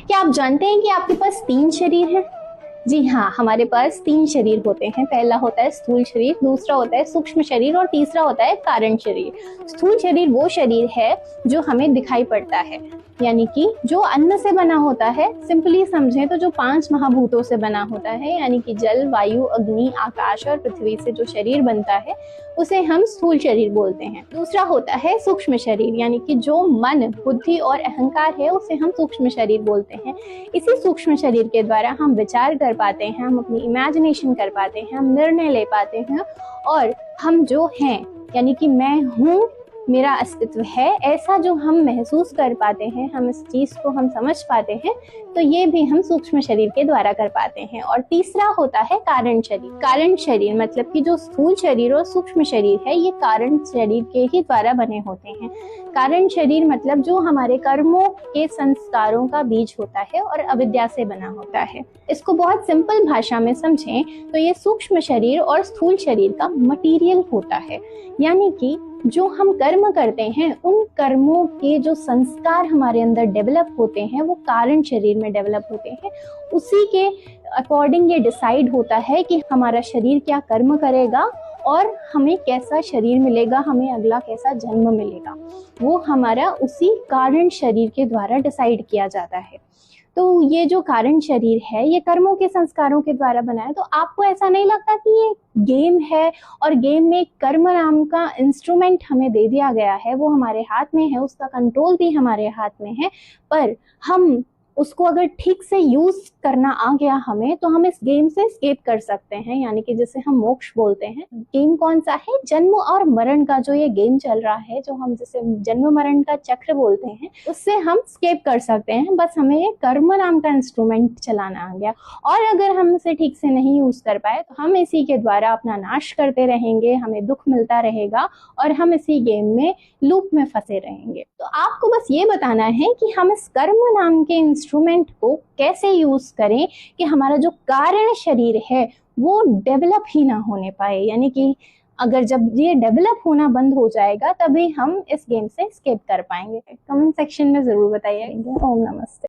क्या आप जानते हैं कि आपके पास 3 शरीर हैं? जी हाँ, हमारे पास 3 शरीर होते हैं। पहला होता है स्थूल शरीर, दूसरा होता है सूक्ष्म शरीर और तीसरा होता है कारण शरीर। स्थूल शरीर वो शरीर है जो हमें दिखाई पड़ता है, यानी कि जो अन्न से बना होता है। सिंपली समझें तो जो 5 महाभूतों से बना होता है, यानी कि जल, वायु, अग्नि, आकाश और पृथ्वी से जो शरीर बनता है उसे हम स्थूल शरीर बोलते हैं। दूसरा होता है सूक्ष्म शरीर, यानी कि जो मन, बुद्धि और अहंकार है उसे हम सूक्ष्म शरीर बोलते हैं। इसी सूक्ष्म शरीर के द्वारा हम विचार कर पाते हैं, हम अपनी इमेजिनेशन कर पाते हैं, हम निर्णय ले पाते हैं और हम जो हैं, यानी कि मैं हूँ, मेरा अस्तित्व है, ऐसा जो हम महसूस कर पाते हैं, हम इस चीज को हम समझ पाते हैं, तो ये भी हम सूक्ष्म शरीर के द्वारा कर पाते हैं। और तीसरा होता है कारण शरीर। कारण शरीर मतलब कि जो स्थूल शरीर और सूक्ष्म शरीर है ये कारण शरीर के ही द्वारा बने होते हैं। कारण शरीर मतलब जो हमारे कर्मों के संस्कारों का बीज होता है और अविद्या से बना होता है। इसको बहुत सिंपल भाषा में समझें तो ये सूक्ष्म शरीर और स्थूल शरीर का मटीरियल होता है, यानी कि जो हम कर्म करते हैं उन कर्मों के जो संस्कार हमारे अंदर डेवलप होते हैं वो कारण शरीर में डेवलप होते हैं। उसी के अकॉर्डिंग ये डिसाइड होता है कि हमारा शरीर क्या कर्म करेगा और हमें कैसा शरीर मिलेगा, हमें अगला कैसा जन्म मिलेगा, वो हमारा उसी कारण शरीर के द्वारा डिसाइड किया जाता है। तो ये जो कारण शरीर है ये कर्मों के संस्कारों के द्वारा बना है। तो आपको ऐसा नहीं लगता कि ये गेम है और गेम में कर्म नाम का इंस्ट्रूमेंट हमें दे दिया गया है, वो हमारे हाथ में है, उसका कंट्रोल भी हमारे हाथ में है, पर हम उसको अगर ठीक से यूज करना आ गया हमें तो हम इस गेम से एस्केप कर सकते हैं, यानी कि जिसे हम मोक्ष बोलते हैं। गेम कौन सा है? जन्म और मरण का जो ये गेम चल रहा है, जो हम जिसे जन्म मरण का चक्र बोलते हैं, उससे हम एस्केप कर सकते हैं। बस हमें ये कर्म नाम का इंस्ट्रूमेंट चलाना आ गया, और अगर हम इसे ठीक से नहीं यूज कर पाए तो हम इसी के द्वारा अपना नाश करते रहेंगे, हमें दुख मिलता रहेगा और हम इसी गेम में लूप में फंसे रहेंगे। तो आपको बस ये बताना है कि हम इस कर्म नाम के इंस्ट्रूमेंट को कैसे यूज करें कि हमारा जो कारण शरीर है वो डेवलप ही ना होने पाए, यानी कि अगर जब ये डेवलप होना बंद हो जाएगा तभी हम इस गेम से एस्केप कर पाएंगे। कमेंट सेक्शन में जरूर बताइए। ओम नमस्ते।